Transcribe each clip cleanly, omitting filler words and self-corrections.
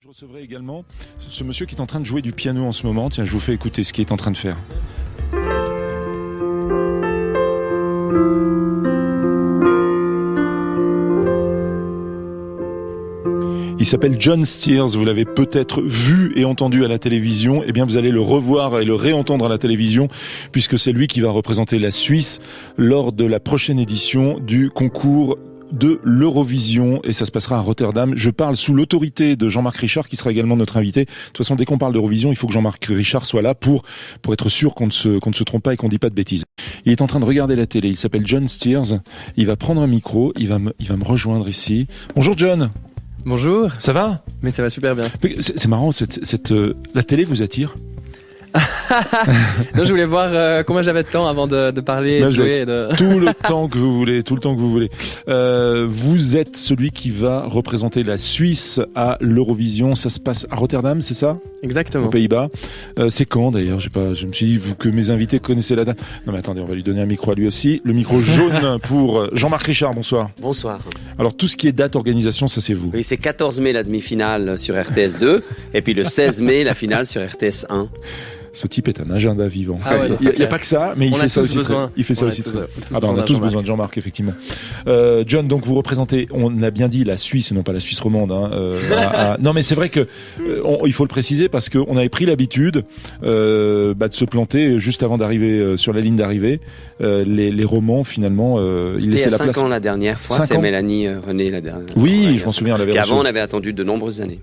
Je recevrai également ce monsieur qui est en train de jouer du piano en ce moment. Tiens, je vous fais écouter ce qu'il est en train de faire. Il s'appelle John Steers, vous l'avez peut-être vu et entendu à la télévision, eh bien vous allez le revoir et le réentendre à la télévision, puisque c'est lui qui va représenter la Suisse lors de la prochaine édition du concours de l'Eurovision, et ça se passera à Rotterdam. Je parle sous l'autorité de Jean-Marc Richard, qui sera également notre invité. De toute façon, dès qu'on parle d'Eurovision, il faut que Jean-Marc Richard soit là pour être sûr qu'on ne se trompe pas et qu'on ne dit pas de bêtises. Il est en train de regarder la télé, il s'appelle John Steers, il va prendre un micro, il va me rejoindre ici. Bonjour John. Bonjour. Ça va ? Mais ça va super bien. C'est marrant, la télé vous attire ? Non, je voulais voir combien j'avais de temps avant de parler, là, de jouer. Tout le temps que vous voulez, vous êtes celui qui va représenter la Suisse à l'Eurovision. Ça se passe à Rotterdam, c'est ça ? Exactement. Aux Pays-Bas. C'est quand d'ailleurs ? Je me suis dit que mes invités connaissaient la date. Non mais attendez, on va lui donner un micro à lui aussi. Le micro jaune pour Jean-Marc Richard, bonsoir. Bonsoir. Alors tout ce qui est date, organisation, ça c'est vous. Oui, c'est 14 mai la demi-finale sur RTS 2 et puis le 16 mai la finale sur RTS 1. Ce type est un agenda vivant. Ah ouais, il n'y a pas que ça, mais il fait ça aussi très. Il fait ça aussi très. On a tous besoin de Jean-Marc, effectivement. John, donc vous représentez, on a bien dit la Suisse et non pas la Suisse romande. Non, mais c'est vrai que il faut le préciser parce que on avait pris l'habitude de se planter juste avant d'arriver sur la ligne d'arrivée. Les romans, finalement, ils laissaient la place. C'était 5 ans la dernière fois. C'est Mélanie René la dernière. Oui, je m'en souviens. Et avant, on avait attendu de nombreuses années.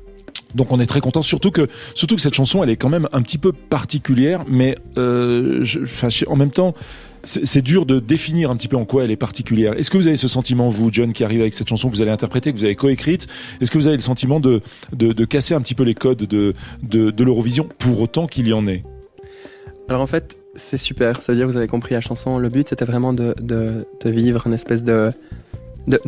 Donc on est très content, surtout que cette chanson, elle est quand même un petit peu particulière, mais en même temps, c'est dur de définir un petit peu en quoi elle est particulière. Est-ce que vous avez ce sentiment, vous, John, qui arrive avec cette chanson que vous allez interpréter, que vous avez coécrite, est-ce que vous avez le sentiment de casser un petit peu les codes de l'Eurovision, pour autant qu'il y en ait ? Alors en fait, c'est super, ça veut dire que vous avez compris la chanson. Le but, c'était vraiment de vivre une espèce de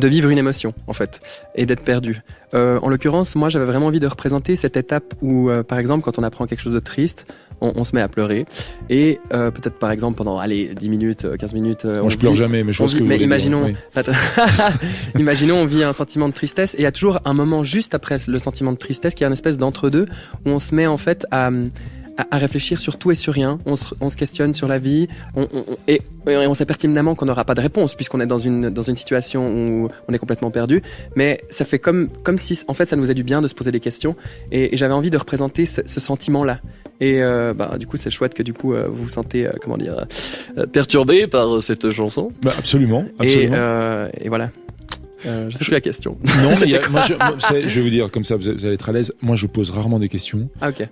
vivre une émotion, en fait, et d'être perdu. En l'occurrence, moi, j'avais vraiment envie de représenter cette étape où, par exemple, quand on apprend quelque chose de triste, on se met à pleurer. Et peut-être, par exemple, pendant 10 minutes, 15 minutes... Moi, je pleure jamais, mais je pense que vous voulez imaginons, dire, oui. Imaginons, on vit un sentiment de tristesse, et il y a toujours un moment juste après le sentiment de tristesse, qui est une espèce d'entre-deux, où on se met, en fait, à réfléchir sur tout et sur rien. On se questionne sur la vie, et on sait pertinemment qu'on n'aura pas de réponse puisqu'on est dans une situation où on est complètement perdu. Mais ça fait comme si, en fait, ça nous a du bien de se poser des questions. Et j'avais envie de représenter ce sentiment-là. Et du coup, c'est chouette que vous vous sentez, perturbé par cette chanson. Absolument. Et voilà. Je sais plus la question. Non, mais je vais vous dire, comme ça vous allez être à l'aise. Moi, je pose rarement des questions. Ah, ok.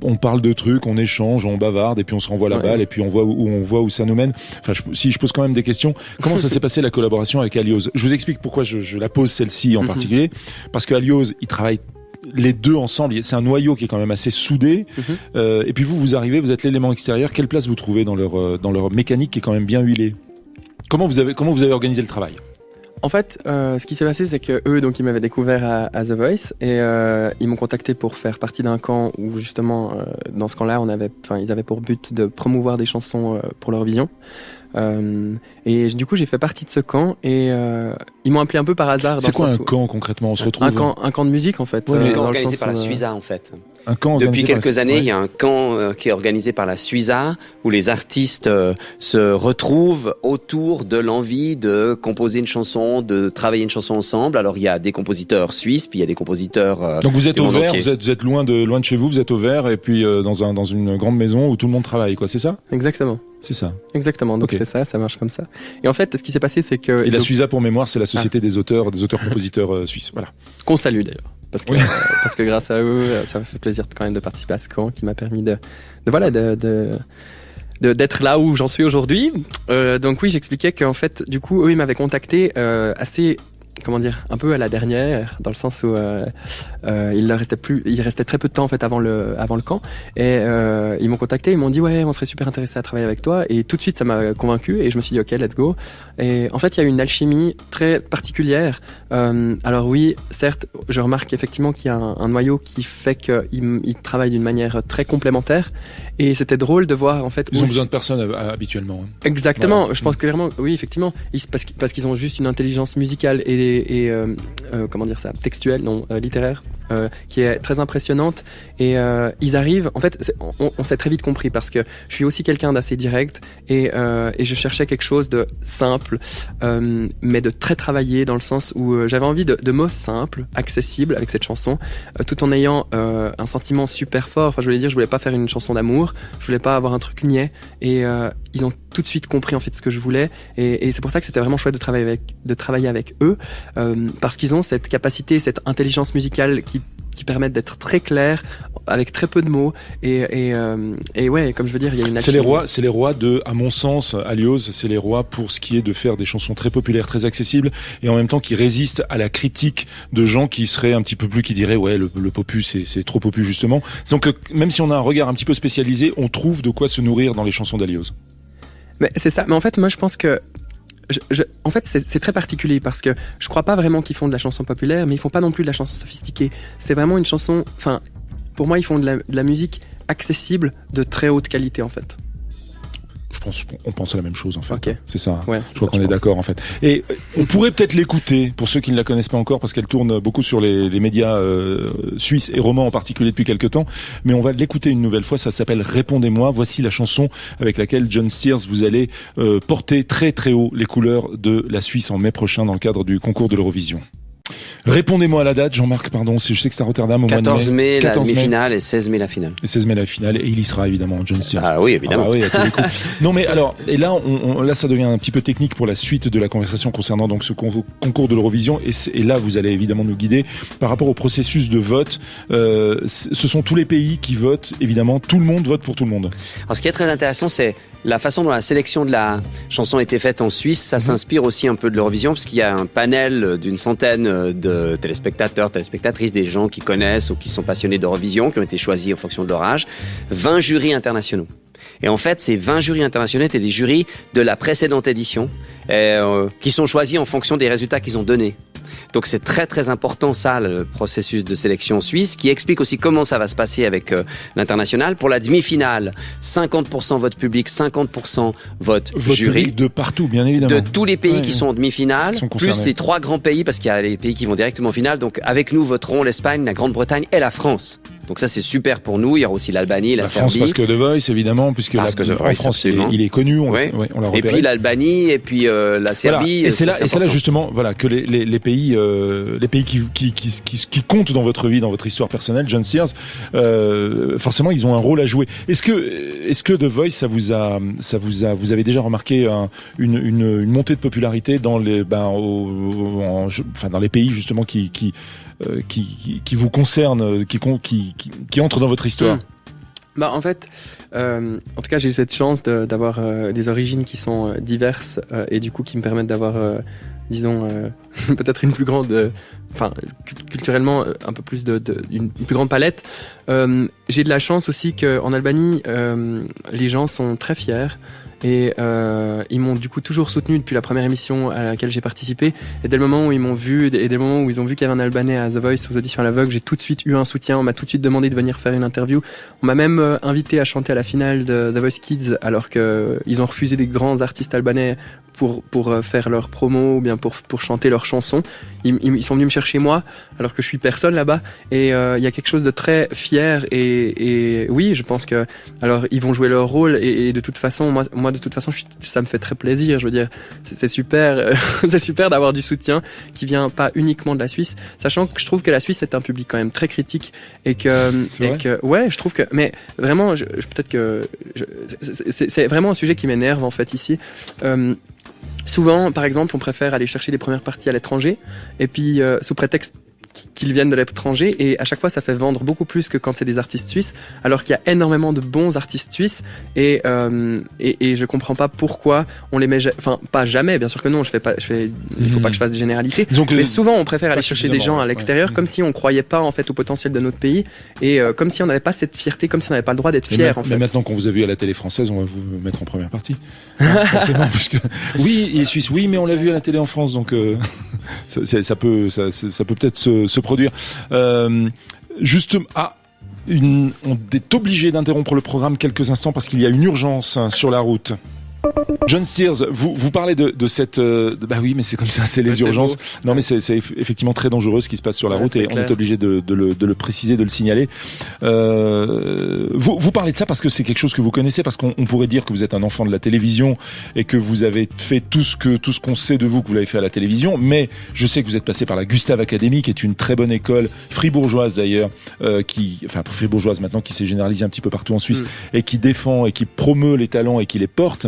On parle de trucs, on échange, on bavarde, et puis on se renvoie la balle, et puis on voit où ça nous mène. Enfin, si je pose quand même des questions. Comment ça s'est passé la collaboration avec Alios ? Je vous explique pourquoi je la pose celle-ci en particulier. Parce que Alios, ils travaillent les deux ensemble. C'est un noyau qui est quand même assez soudé. Et puis vous arrivez, vous êtes l'élément extérieur. Quelle place vous trouvez dans leur mécanique qui est quand même bien huilée ? Comment vous avez organisé le travail ? En fait, ce qui s'est passé, c'est que eux, donc, ils m'avaient découvert à The Voice et ils m'ont contacté pour faire partie d'un camp où justement, dans ce camp-là, ils avaient pour but de promouvoir des chansons pour l'Eurovision. Et du coup, j'ai fait partie de ce camp et ils m'ont appelé un peu par hasard. C'est quoi un camp concrètement ? On se retrouve un camp de musique en fait. Un camp organisé par la Suiza en fait. Un camp Depuis quelques années, il y a un camp qui est organisé par la Suiza où les artistes se retrouvent autour de l'envie de composer une chanson, de travailler une chanson ensemble. Alors il y a des compositeurs suisses, puis il y a des compositeurs. Donc vous êtes au vert, vous êtes loin de chez vous, vous êtes au vert et puis dans une grande maison où tout le monde travaille, quoi. C'est ça ? Exactement. C'est ça. Exactement. Donc c'est ça marche comme ça. Et en fait, ce qui s'est passé, c'est que... Et la Suiza, pour mémoire, c'est la société des auteurs-compositeurs suisses. Voilà. Qu'on salue d'ailleurs. Parce que grâce à eux, ça me fait plaisir quand même de participer à ce camp qui m'a permis d'être là où j'en suis aujourd'hui. Donc oui, j'expliquais qu'en fait, du coup, eux, ils m'avaient contacté assez... un peu à la dernière, dans le sens où il restait très peu de temps en fait avant le camp, et ils m'ont contacté, ils m'ont dit ouais, on serait super intéressé à travailler avec toi, et tout de suite ça m'a convaincu et je me suis dit ok, let's go. Et en fait il y a une alchimie très particulière. Alors oui, certes, je remarque effectivement qu'il y a un noyau qui fait qu'ils travaillent d'une manière très complémentaire, et c'était drôle de voir en fait. Ils ont besoin de personnes habituellement. Exactement. Voilà. Je pense que clairement, oui, effectivement, parce qu'ils ont juste une intelligence musicale et comment dire ça, textuelle, non, littéraire, qui est très impressionnante. Et ils arrivent, en fait, on s'est très vite compris parce que je suis aussi quelqu'un d'assez direct et je cherchais quelque chose de simple, mais de très travaillé dans le sens où j'avais envie de mots simples, accessibles avec cette chanson, tout en ayant un sentiment super fort. Enfin, je voulais pas faire une chanson d'amour, je voulais pas avoir un truc niais. Et ils ont tout de suite compris en fait ce que je voulais. Et c'est pour ça que c'était vraiment chouette de travailler avec eux, parce qu'ils ont cette capacité, cette intelligence musicale qui permettent d'être très clairs avec très peu de mots et ouais, comme je veux dire, il y a une alchimie. C'est les rois de, à mon sens, Alios, c'est les rois pour ce qui est de faire des chansons très populaires, très accessibles et en même temps qui résistent à la critique de gens qui seraient un petit peu plus, qui diraient ouais, le popu c'est trop popu justement. Donc même si on a un regard un petit peu spécialisé, on trouve de quoi se nourrir dans les chansons d'Alios. Mais c'est ça, mais en fait moi je pense que en fait, c'est très particulier parce que je crois pas vraiment qu'ils font de la chanson populaire, mais ils font pas non plus de la chanson sophistiquée. C'est vraiment une chanson, enfin, pour moi, ils font de la musique accessible de très haute qualité, en fait. On pense à la même chose en fait. Okay. C'est ça. Ouais, je crois qu'on est d'accord en fait. Et on pourrait peut-être l'écouter pour ceux qui ne la connaissent pas encore parce qu'elle tourne beaucoup sur les médias suisses et romans en particulier depuis quelques temps. Mais on va l'écouter une nouvelle fois. Ça s'appelle Répondez-moi. Voici la chanson avec laquelle John Steers, vous allez porter très très haut les couleurs de la Suisse en mai prochain dans le cadre du concours de l'Eurovision. Répondez-moi à la date, Jean-Marc, pardon, je sais que c'est à Rotterdam au mois de mai. 14 mai, la demi-finale et 16 mai la finale. Et 16 mai la finale, et il y sera évidemment, John Steers. Ah oui, évidemment. Ah oui, à tous les coups. Non mais alors, et là, là ça devient un petit peu technique pour la suite de la conversation concernant donc ce concours de l'Eurovision, et là vous allez évidemment nous guider par rapport au processus de vote. Ce sont tous les pays qui votent, évidemment, tout le monde vote pour tout le monde. Alors ce qui est très intéressant, c'est la façon dont la sélection de la chanson a été faite en Suisse. Ça s'inspire aussi un peu de l'Eurovision, parce qu'il y a un panel d'une centaine de téléspectateurs, téléspectatrices, des gens qui connaissent ou qui sont passionnés d'Eurovision, qui ont été choisis en fonction de leur âge, 20 jurys internationaux. Et en fait, ces 20 jurys internationaux étaient des jurys de la précédente édition, qui sont choisis en fonction des résultats qu'ils ont donnés. Donc c'est très très important ça, le processus de sélection suisse, qui explique aussi comment ça va se passer avec l'international. Pour la demi-finale, 50% vote public, 50% vote jury. Public de partout, bien évidemment. De tous les pays qui sont en demi-finale, plus les 3 grands pays, parce qu'il y a les pays qui vont directement en finale. Donc avec nous voteront l'Espagne, la Grande-Bretagne et la France. Donc ça c'est super pour nous. Il y aura aussi l'Albanie, la Serbie. France parce que The Voice évidemment, puisque parce que The Voice, en France il est connu, on l'a repéré. Et puis l'Albanie et puis la Serbie. Voilà. Et c'est là justement voilà que les pays qui comptent dans votre vie, dans votre histoire personnelle, John Steers, forcément ils ont un rôle à jouer. Est-ce que The Voice vous avez déjà remarqué une montée de popularité dans les dans les pays justement qui vous concernent, qui entrent dans votre histoire? Bah en fait, en tout cas j'ai eu cette chance d'avoir des origines qui sont diverses et du coup qui me permettent d'avoir disons peut-être une plus grande culturellement un peu plus une plus grande palette. J'ai de la chance aussi qu'en Albanie les gens sont très fiers. Et ils m'ont du coup toujours soutenu depuis la première émission à laquelle j'ai participé. Et dès le moment où ils m'ont vu, et dès le moment où ils ont vu qu'il y avait un Albanais à The Voice aux auditions à l'aveugle, j'ai tout de suite eu un soutien. On m'a tout de suite demandé de venir faire une interview. On m'a même invité à chanter à la finale de The Voice Kids, alors que ils ont refusé des grands artistes albanais pour faire leur promo ou bien pour chanter leurs chansons. Ils sont venus me chercher moi, alors que je suis personne là-bas. Et il y a quelque chose de très fier. Et oui, je pense que alors ils vont jouer leur rôle. Et de toute façon, moi de toute façon, ça me fait très plaisir. Je veux dire, c'est super, c'est super d'avoir du soutien qui vient pas uniquement de la Suisse, sachant que je trouve que la Suisse est un public quand même très critique et que ouais, je trouve que, mais vraiment, peut-être que c'est vraiment un sujet qui m'énerve en fait ici. Souvent, par exemple, on préfère aller chercher les premières parties à l'étranger et puis sous prétexte qu'ils viennent de l'étranger, et à chaque fois ça fait vendre beaucoup plus que quand c'est des artistes suisses, alors qu'il y a énormément de bons artistes suisses et je comprends pas pourquoi on les met, enfin pas jamais, bien sûr que non, il faut pas que je fasse des généralités, mais souvent on préfère aller chercher des gens à l'extérieur, comme si on croyait pas en fait au potentiel de notre pays et comme si on n'avait pas cette fierté, comme si on n'avait pas le droit d'être fier en fait. Mais maintenant qu'on vous a vu à la télé française, on va vous mettre en première partie. Forcément, puisque oui, il est suisse, oui, mais on l'a vu à la télé en France, donc ça peut peut-être se produire. Justement, on est obligé d'interrompre le programme quelques instants parce qu'il y a une urgence sur la route. John Steers, vous parlez de cette... bah oui, mais c'est comme ça, c'est les urgences. Non, mais c'est effectivement très dangereux ce qui se passe sur la route et on est obligé de le préciser, de le signaler. Vous parlez de ça parce que c'est quelque chose que vous connaissez, parce qu'on pourrait dire que vous êtes un enfant de la télévision et que vous avez fait tout ce qu'on sait de vous, que vous l'avez fait à la télévision, mais je sais que vous êtes passé par la Gustave Academy, qui est une très bonne école, fribourgeoise d'ailleurs, fribourgeoise maintenant, qui s'est généralisée un petit peu partout en Suisse, et qui défend et qui promeut les talents et qui les porte.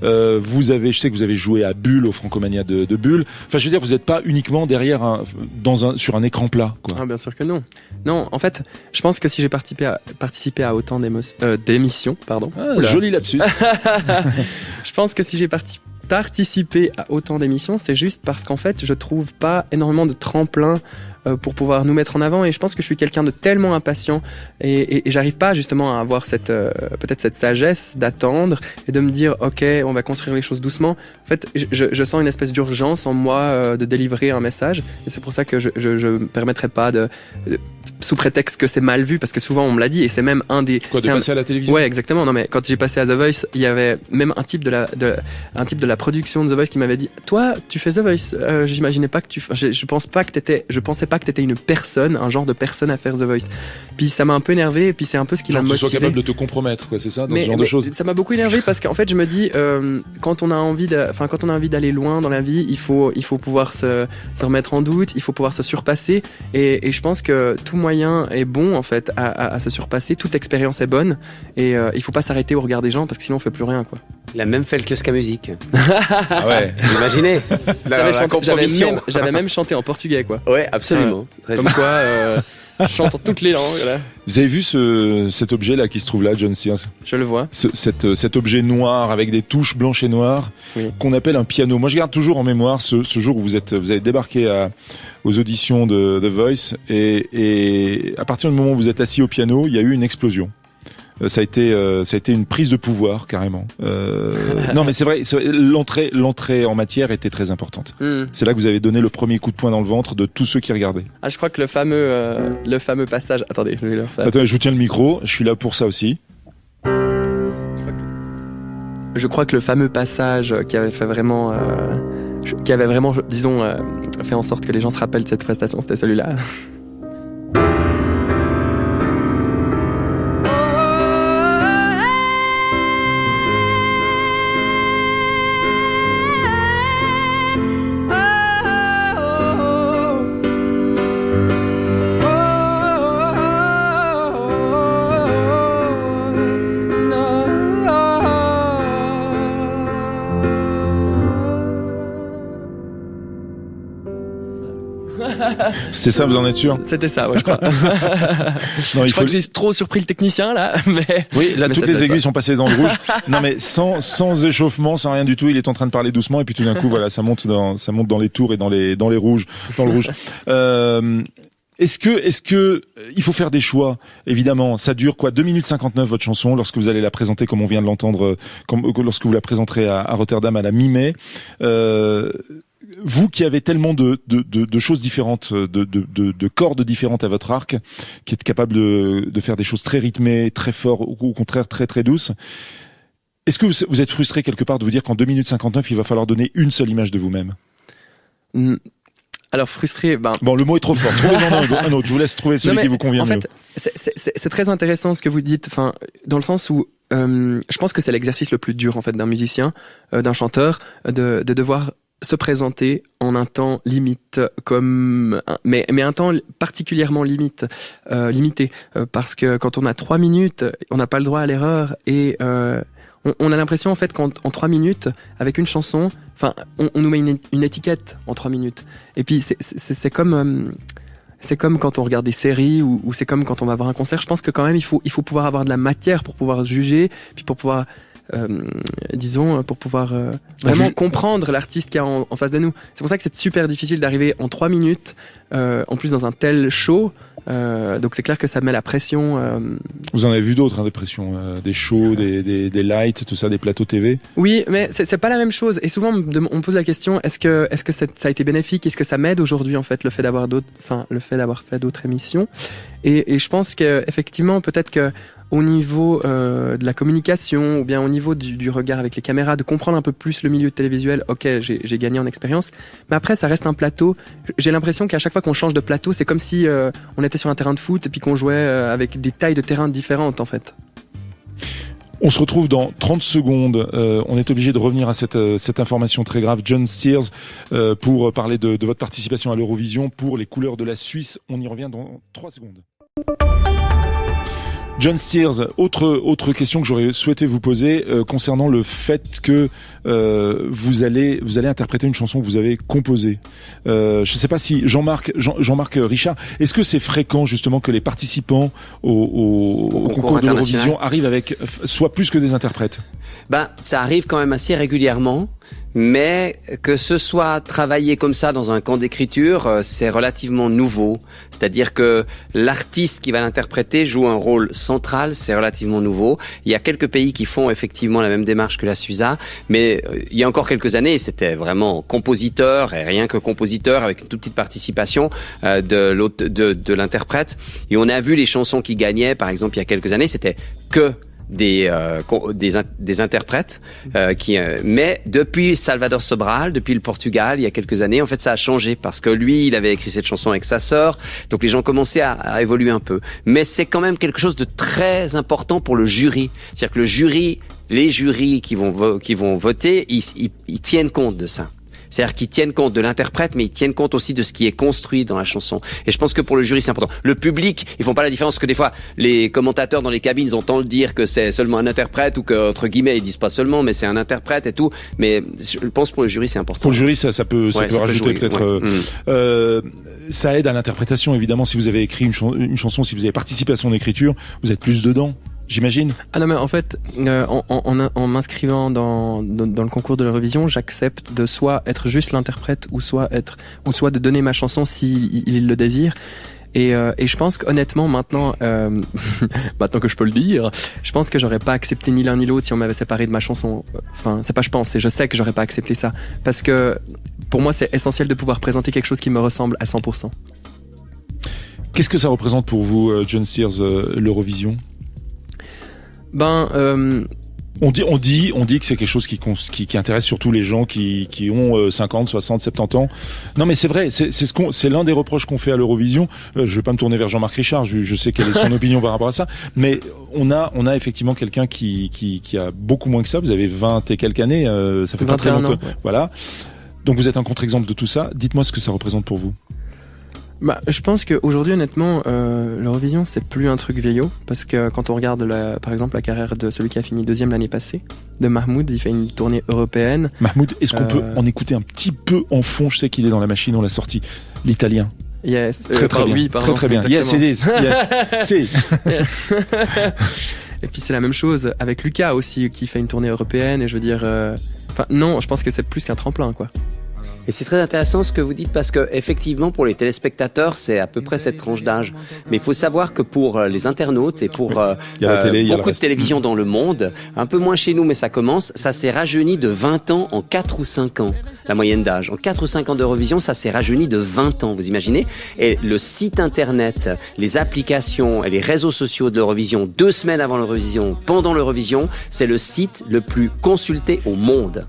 Je sais que vous avez joué à Bulle, au Francomania de Bulle. Enfin, je veux dire, vous n'êtes pas uniquement derrière sur un écran plat, quoi. Ah, bien sûr que non. Non, en fait, je pense que si j'ai participé à autant d'émissions, pardon. Ah, joli lapsus. Je pense que si j'ai participé à autant d'émissions, c'est juste parce qu'en fait, je trouve pas énormément de tremplin pour pouvoir nous mettre en avant, et je pense que je suis quelqu'un de tellement impatient et j'arrive pas justement à avoir peut-être cette sagesse d'attendre et de me dire ok, on va construire les choses doucement. En fait, je sens une espèce d'urgence en moi de délivrer un message, et c'est pour ça que je me permettrai pas sous prétexte que c'est mal vu, parce que souvent on me l'a dit, et c'est même un des... Quoi, de passer à la télévision? Ouais, exactement. Non, mais quand j'ai passé à The Voice, il y avait même un type de la production de The Voice qui m'avait dit, toi, tu fais The Voice, j'imaginais pas que je pensais pas que t'étais une personne, un genre de personne à faire The Voice. Puis ça m'a un peu énervé, et puis c'est un peu ce qui m'a motivé. Que tu sois capable de te compromettre, quoi, c'est ça, dans ce genre de choses. Ça m'a beaucoup énervé parce qu'en fait, je me dis, quand on a envie d'aller loin dans la vie, il faut pouvoir se remettre en doute, il faut pouvoir se surpasser, et je pense que tout moyen est bon en fait à se surpasser, toute expérience est bonne, et il faut pas s'arrêter au regard des gens parce que sinon on fait plus rien, quoi. Il a même fait le kiosque à musique. Ah ouais, imaginez. J'avais même chanté en portugais, quoi. Ouais, absolument. Ouais. Comme quoi, je chante en toutes les langues, là. Vous avez vu cet objet là qui se trouve là, John Steers? Je le vois. Cet objet noir avec des touches blanches et noires, oui, qu'on appelle un piano. Moi, je garde toujours en mémoire ce jour où vous avez débarqué aux auditions de The Voice, et à partir du moment où vous êtes assis au piano, il y a eu une explosion. Ça a été une prise de pouvoir, carrément. Non, mais c'est vrai, l'entrée en matière était très importante. C'est là que vous avez donné le premier coup de poing dans le ventre de tous ceux qui regardaient. Ah, je crois que le fameux passage... Attendez, je vais le refaire. Attendez, je vous tiens le micro, je suis là pour ça aussi. Je crois que le fameux passage qui avait vraiment, disons, fait en sorte que les gens se rappellent de cette prestation, c'était celui-là. C'est ça, vous en êtes sûr? C'était ça, ouais, je crois. Non, je crois que j'ai trop surpris le technicien, là, mais... Oui, là, toutes les aiguilles sont passées dans le rouge. Non, mais sans échauffement, sans rien du tout, il est en train de parler doucement, et puis tout d'un coup, voilà, ça monte dans les tours et dans le rouge. Est-ce que il faut faire des choix? Évidemment, ça dure quoi? 2 minutes 59 votre chanson, lorsque vous allez la présenter comme on vient de l'entendre, lorsque vous la présenterez à Rotterdam à la mi-mai. Vous qui avez tellement de choses différentes, de cordes différentes à votre arc, qui êtes capable de faire des choses très rythmées, très fortes, ou au contraire très très douces, est-ce que vous êtes frustré quelque part de vous dire qu'en 2 minutes 59, il va falloir donner une seule image de vous-même? Alors frustré, Bon, le mot est trop fort. Trouvez-en un autre. Je vous laisse trouver celui qui vous convient mieux. En fait, c'est très intéressant ce que vous dites. Enfin, dans le sens où je pense que c'est l'exercice le plus dur en fait d'un musicien, d'un chanteur, de devoir se présenter en un temps limite, mais un temps particulièrement limité, parce que quand on a 3 minutes, on n'a pas le droit à l'erreur, et on a l'impression en fait qu'en 3 minutes, avec une chanson, enfin, on nous met une étiquette en 3 minutes. Et puis c'est comme quand on regarde des séries, ou c'est comme quand on va voir un concert. Je pense que quand même il faut pouvoir avoir de la matière pour pouvoir juger, puis pour pouvoir pour pouvoir vraiment comprendre l'artiste qui est en face de nous. C'est pour ça que c'est super difficile d'arriver en 3 minutes, en plus dans un tel show. Donc c'est clair que ça met la pression. Vous en avez vu d'autres, des pressions, des shows, des lights, tout ça, des plateaux TV. Oui, mais c'est pas la même chose. Et souvent on me pose la question, est-ce que ça a été bénéfique? Est-ce que ça m'aide aujourd'hui en fait, le fait d'avoir fait d'autres émissions? Et je pense que effectivement, peut-être que au niveau de la communication, ou bien au niveau du regard avec les caméras, de comprendre un peu plus le milieu télévisuel, ok, j'ai gagné en expérience. Mais après, ça reste un plateau. J'ai l'impression qu'à chaque fois qu'on change de plateau, c'est comme si on était sur un terrain de foot et puis qu'on jouait avec des tailles de terrain différentes, en fait. On se retrouve dans 30 secondes. On est obligé de revenir à cette information très grave. John Steers, pour parler de votre participation à l'Eurovision pour les couleurs de la Suisse. On y revient dans 3 secondes. John Steers, autre question que j'aurais souhaité vous poser concernant le fait que vous allez interpréter une chanson que vous avez composée. Je ne sais pas si Jean-Marc Richard, est-ce que c'est fréquent justement que les participants au concours de l'Eurovision arrivent avec soit plus que des interprètes? Ça arrive quand même assez régulièrement. Mais que ce soit travaillé comme ça dans un camp d'écriture, c'est relativement nouveau. C'est-à-dire que l'artiste qui va l'interpréter joue un rôle central, c'est relativement nouveau. Il y a quelques pays qui font effectivement la même démarche que la Suiza, mais il y a encore quelques années, c'était vraiment compositeur, et rien que compositeur, avec une toute petite participation de l'interprète. Et on a vu les chansons qui gagnaient, par exemple, il y a quelques années, c'était que des interprètes mais depuis Salvador Sobral, depuis le Portugal, il y a quelques années, en fait, ça a changé parce que lui, il avait écrit cette chanson avec sa sœur, donc les gens commençaient à évoluer un peu. Mais c'est quand même quelque chose de très important pour le jury. C'est-à-dire que les jurys qui vont voter, ils tiennent compte de ça. C'est-à-dire qu'ils tiennent compte de l'interprète, mais ils tiennent compte aussi de ce qui est construit dans la chanson. Et je pense que pour le jury, c'est important. Le public, ils font pas la différence, que des fois, les commentateurs dans les cabines, ils ont tant le dire que c'est seulement un interprète, ou que, entre guillemets, ils disent pas seulement, mais c'est un interprète et tout. Mais je pense pour le jury, c'est important. Pour le jury, ça peut rajouter jouer, peut-être. Ouais. Ça aide à l'interprétation, évidemment. Si vous avez écrit une chanson, si vous avez participé à son écriture, vous êtes plus dedans. J'imagine. Ah non, mais en fait, en m'inscrivant dans le concours de l'Eurovision, j'accepte de soit être juste l'interprète, ou soit de donner ma chanson si il le désire. Et je pense qu'honnêtement, maintenant que je peux le dire, je pense que j'aurais pas accepté ni l'un ni l'autre si on m'avait séparé de ma chanson. Enfin, c'est pas je sais que j'aurais pas accepté ça. Parce que, pour moi, c'est essentiel de pouvoir présenter quelque chose qui me ressemble à 100%. Qu'est-ce que ça représente pour vous, John Steers, l'Eurovision? On dit que c'est quelque chose qui intéresse surtout les gens qui ont 50, 60, 70 ans. Non, mais c'est vrai, c'est l'un des reproches qu'on fait à l'Eurovision. Je vais pas me tourner vers Jean-Marc Richard, je sais quelle est son opinion par rapport à ça, mais on a effectivement quelqu'un qui a beaucoup moins que ça. Vous avez 20 et quelques années, ça fait pas très longtemps. Ouais. Voilà. Donc vous êtes un contre-exemple de tout ça. Dites-moi ce que ça représente pour vous. Je pense qu'aujourd'hui, honnêtement, l'Eurovision, c'est plus un truc vieillot, parce que quand on regarde par exemple la carrière de celui qui a fini 2e l'année passée, de Mahmoud, il fait une tournée européenne. Mahmoud, est-ce qu'on peut en écouter un petit peu en fond? Je sais qu'il est dans la machine, on l'a sorti. L'italien. Yes. Très bien. Oui, pardon, très bien. Yes, it is. Yes. Si. Et puis c'est la même chose avec Lucas aussi, qui fait une tournée européenne, et je veux dire, non, je pense que c'est plus qu'un tremplin, quoi. Et c'est très intéressant ce que vous dites, parce que effectivement pour les téléspectateurs c'est à peu près cette tranche d'âge. Mais il faut savoir que pour les internautes et pour beaucoup de télévisions dans le monde, un peu moins chez nous mais ça commence, ça s'est rajeuni de 20 ans en 4 ou 5 ans, la moyenne d'âge. En 4 ou 5 ans d'Eurovision, ça s'est rajeuni de 20 ans, vous imaginez? Et le site internet, les applications et les réseaux sociaux de l'Eurovision, 2 semaines avant l'Eurovision, pendant l'Eurovision, c'est le site le plus consulté au monde.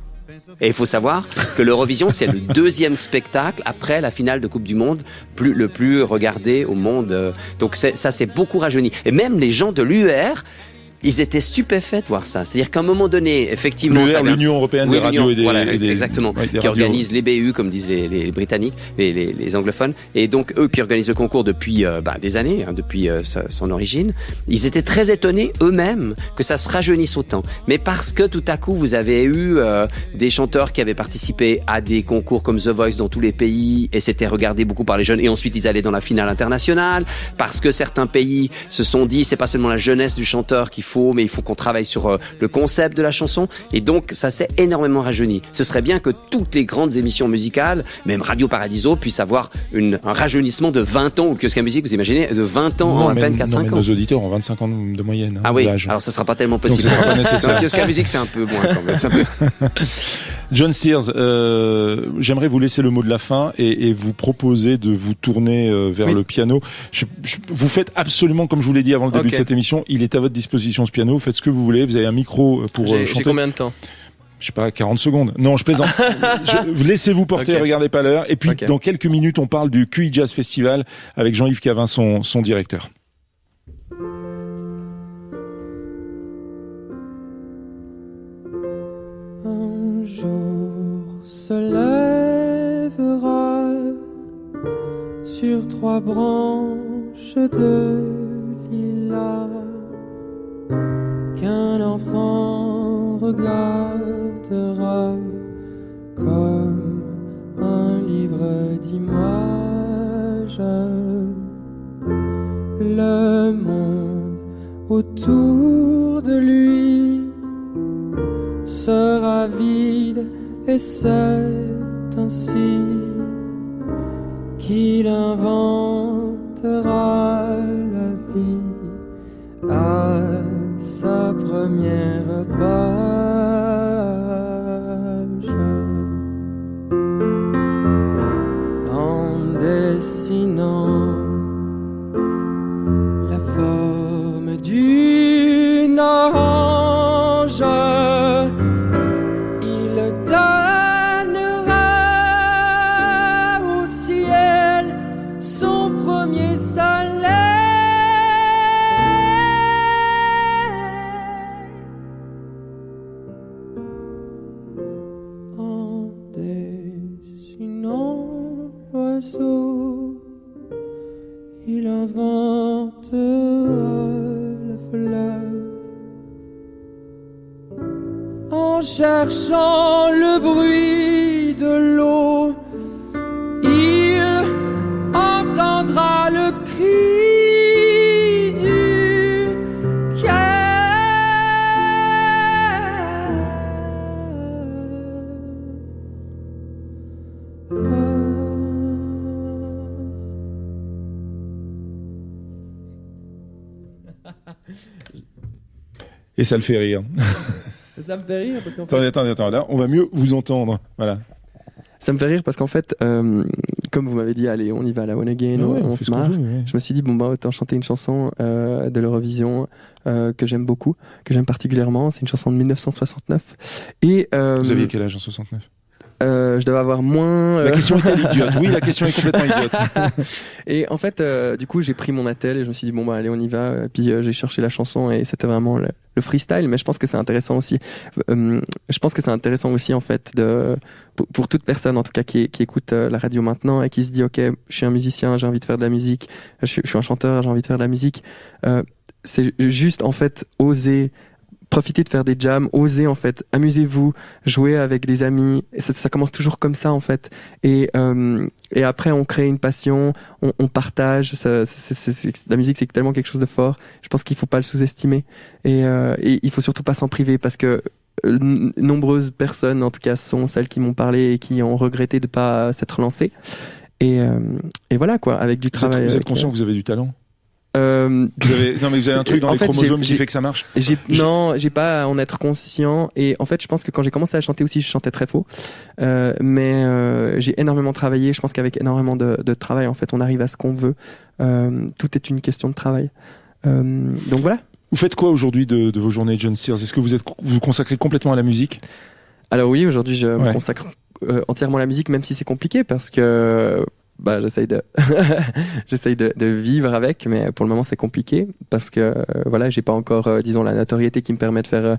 Et il faut savoir que l'Eurovision, c'est le 2e spectacle après la finale de Coupe du Monde, le plus regardé au monde. Donc ça s'est beaucoup rajeuni. Et même les gens de l'UER, ils étaient stupéfaits de voir ça. C'est-à-dire qu'à un moment donné, effectivement... L'Union européenne des radios et des... Voilà, exactement. Qui organise les BU, comme disent les Britanniques, les anglophones. Et donc, eux qui organisent le concours depuis des années, depuis son origine, ils étaient très étonnés eux-mêmes que ça se rajeunisse autant. Mais parce que tout à coup, vous avez eu des chanteurs qui avaient participé à des concours comme The Voice dans tous les pays, et c'était regardé beaucoup par les jeunes, et ensuite ils allaient dans la finale internationale, parce que certains pays se sont dit, c'est pas seulement la jeunesse du chanteur qu'il faut, mais il faut qu'on travaille sur le concept de la chanson, et donc ça s'est énormément rajeuni. Ce serait bien que toutes les grandes émissions musicales, même Radio Paradiso, puissent avoir un rajeunissement de 20 ans, ou Kiosque à musique, vous imaginez, de 20 ans en à peine 4-5 ans. Nos auditeurs ont 25 ans de moyenne. Ah oui, alors ça sera pas tellement possible. Donc, ça sera pas nécessaire. Kiosque à musique, c'est un peu moins quand même. John Sears, j'aimerais vous laisser le mot de la fin et vous proposer de vous tourner vers le piano. Vous faites absolument comme je vous l'ai dit avant le début de cette émission. Il est à votre disposition ce piano. Faites ce que vous voulez. Vous avez un micro pour chanter. J'ai combien de temps? Je sais pas, 40 secondes. Non, je plaisante. Laissez-vous porter, regardez pas l'heure. Et puis, dans quelques minutes, on parle du QI Jazz Festival avec Jean-Yves Cavin, son directeur. Un jour se lèvera sur 3 branches de lilas qu'un enfant regardera comme un livre d'images. Le monde autour de lui sera vide et c'est ainsi qu'il inventera la vie à sa première page. En dessinant la forme d'une orange, il donnera au ciel son premier soleil. En dessinant l'oiseau, il inventera la fleur. En cherchant le bruit de l'eau, il entendra le cri du Et ça le fait rire. Ça me fait rire parce qu'en fait... Attendez, là, on va mieux vous entendre. Voilà. Ça me fait rire parce qu'en fait, comme vous m'avez dit, allez, on y va à la One Again, on se marre. Je me suis dit, autant chanter une chanson de l'Eurovision que j'aime beaucoup, que j'aime particulièrement. C'est une chanson de 1969. Et, vous aviez quel âge en 69 ? Je devais avoir moins... La question est idiote. Oui, la question est complètement idiote. Et en fait, du coup, j'ai pris mon attel et je me suis dit, allez, on y va. Puis j'ai cherché la chanson et c'était vraiment le freestyle. Mais je pense que c'est intéressant aussi. En fait, pour toute personne, en tout cas, qui écoute la radio maintenant et qui se dit, ok, je suis un musicien, j'ai envie de faire de la musique. Je suis un chanteur, j'ai envie de faire de la musique. C'est juste, en fait, oser... Profitez de faire des jams, osez en fait, amusez-vous, jouez avec des amis. Et ça commence toujours comme ça en fait. Et après on crée une passion, on partage. La musique c'est tellement quelque chose de fort. Je pense qu'il faut pas le sous-estimer et il faut surtout pas s'en priver parce que nombreuses personnes, en tout cas, sont celles qui m'ont parlé et qui ont regretté de pas s'être lancées. Et voilà quoi, avec du travail. Vous êtes conscient que vous avez du talent? Vous avez un truc dans les chromosomes qui fait que ça marche? Non, j'ai pas à en être conscient. Et en fait, je pense que quand j'ai commencé à chanter aussi, je chantais très faux. Mais j'ai énormément travaillé. Je pense qu'avec énormément de travail, en fait, on arrive à ce qu'on veut. Tout est une question de travail. Donc voilà. Vous faites quoi aujourd'hui de vos journées, John Sears? Est-ce que vous vous consacrez complètement à la musique? Alors oui, aujourd'hui, je me consacre entièrement à la musique, même si c'est compliqué parce que j'essaye de vivre avec, mais pour le moment c'est compliqué parce que j'ai pas encore la notoriété qui me permet de faire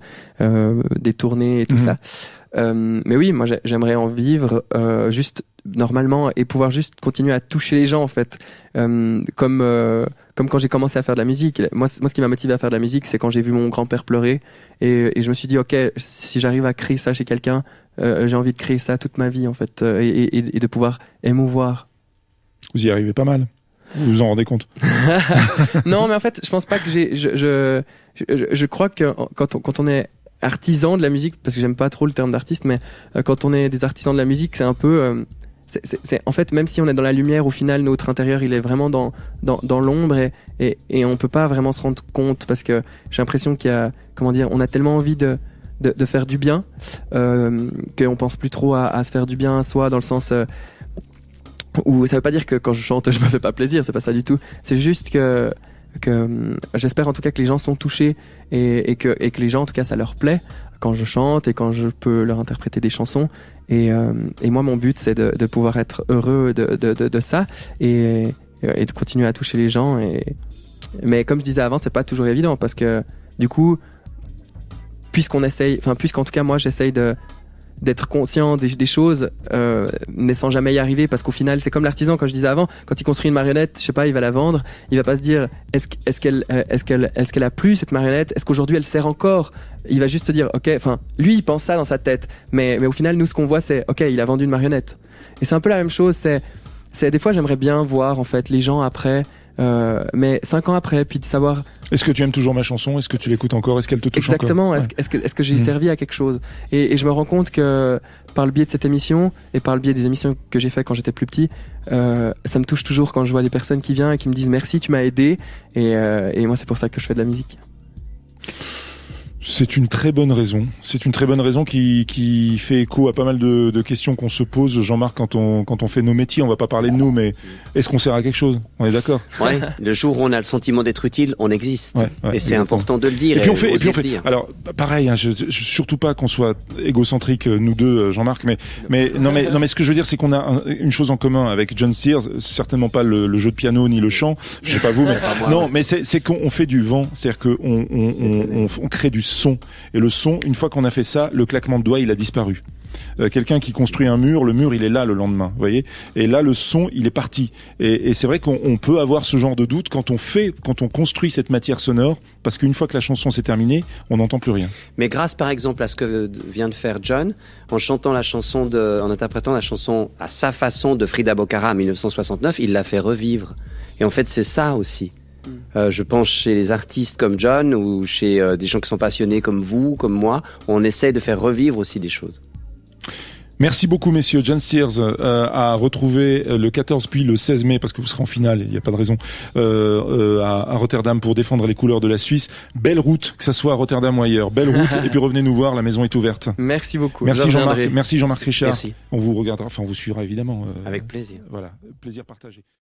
des tournées et tout ça. Mais oui, moi j'aimerais en vivre juste normalement et pouvoir juste continuer à toucher les gens en fait, comme quand j'ai commencé à faire de la musique. Moi ce qui m'a motivé à faire de la musique, c'est quand j'ai vu mon grand-père pleurer et je me suis dit ok, si j'arrive à créer ça chez quelqu'un, j'ai envie de créer ça toute ma vie en fait, et de pouvoir émouvoir. Vous y arrivez pas mal. Vous vous en rendez compte? Non, mais en fait, je pense pas que je crois que quand on est artisan de la musique, parce que j'aime pas trop le terme d'artiste, mais quand on est des artisans de la musique, c'est un peu, c'est en fait, même si on est dans la lumière, au final, notre intérieur, il est vraiment dans l'ombre et on peut pas vraiment se rendre compte parce que j'ai l'impression qu'il y a, on a tellement envie de de faire du bien, qu'on pense plus trop à se faire du bien, soit dans le sens où ça veut pas dire que quand je chante je me fais pas plaisir, c'est pas ça du tout. C'est juste que j'espère en tout cas que les gens sont touchés et que les gens en tout cas ça leur plaît quand je chante et quand je peux leur interpréter des chansons. Et moi mon but c'est de pouvoir être heureux de ça et de continuer à toucher les gens. Mais comme je disais avant, c'est pas toujours évident parce que du coup, puisqu'en tout cas moi j'essaye d'être conscient des choses, mais sans jamais y arriver, parce qu'au final c'est comme l'artisan, comme je disais avant, quand il construit une marionnette, je sais pas, il va la vendre, il va pas se dire est-ce qu'elle a plu cette marionnette, est-ce qu'aujourd'hui elle sert encore, il va juste se dire ok, enfin lui il pense ça dans sa tête, mais au final nous ce qu'on voit c'est ok, il a vendu une marionnette. Et c'est un peu la même chose, c'est des fois j'aimerais bien voir en fait les gens après, mais 5 ans après, puis de savoir. Est-ce que tu aimes toujours ma chanson? Est-ce que tu l'écoutes encore? Est-ce qu'elle te touche exactement, encore? Exactement. Est-ce que j'ai servi à quelque chose? Et je me rends compte que par le biais de cette émission et par le biais des émissions que j'ai fait quand j'étais plus petit, ça me touche toujours quand je vois des personnes qui viennent et qui me disent merci, tu m'as aidé. Et moi, c'est pour ça que je fais de la musique. C'est une très bonne raison. C'est une très bonne raison qui fait écho à pas mal de questions qu'on se pose, Jean-Marc, quand on fait nos métiers. On va pas parler de nous, mais est-ce qu'on sert à quelque chose? On est d'accord? Ouais. Le jour où on a le sentiment d'être utile, on existe. Ouais, et c'est important de le dire. Et puis on fait. Alors, pareil, hein, je surtout pas qu'on soit égocentrique nous deux, Jean-Marc, mais ce que je veux dire, c'est qu'on a une chose en commun avec John Sears, certainement pas le jeu de piano ni le chant. Je sais pas vous, mais mais c'est qu'on fait du vent, c'est-à-dire que on crée du son. Et le son, une fois qu'on a fait ça, le claquement de doigts, il a disparu. Quelqu'un qui construit un mur, le mur il est là le lendemain, vous voyez. Et là le son il est parti. Et c'est vrai qu'on peut avoir ce genre de doute quand on construit cette matière sonore, parce qu'une fois que la chanson s'est terminée, on n'entend plus rien. Mais grâce par exemple à ce que vient de faire John, en chantant en interprétant la chanson à sa façon de Frida Bocara en 1969, il l'a fait revivre. Et en fait c'est ça aussi. Je pense chez les artistes comme John ou chez des gens qui sont passionnés comme vous, comme moi, on essaie de faire revivre aussi des choses. Merci beaucoup messieurs. John Sears à retrouver le 14 puis le 16 mai parce que vous serez en finale, il n'y a pas de raison, à Rotterdam pour défendre les couleurs de la Suisse. Belle route, que ça soit à Rotterdam ou ailleurs. Belle route et puis revenez nous voir, la maison est ouverte. Merci beaucoup. Merci Jean-Marc, merci Jean-Marc Richard. Merci. On vous regardera, enfin on vous suivra évidemment. Avec plaisir. Voilà, plaisir partagé.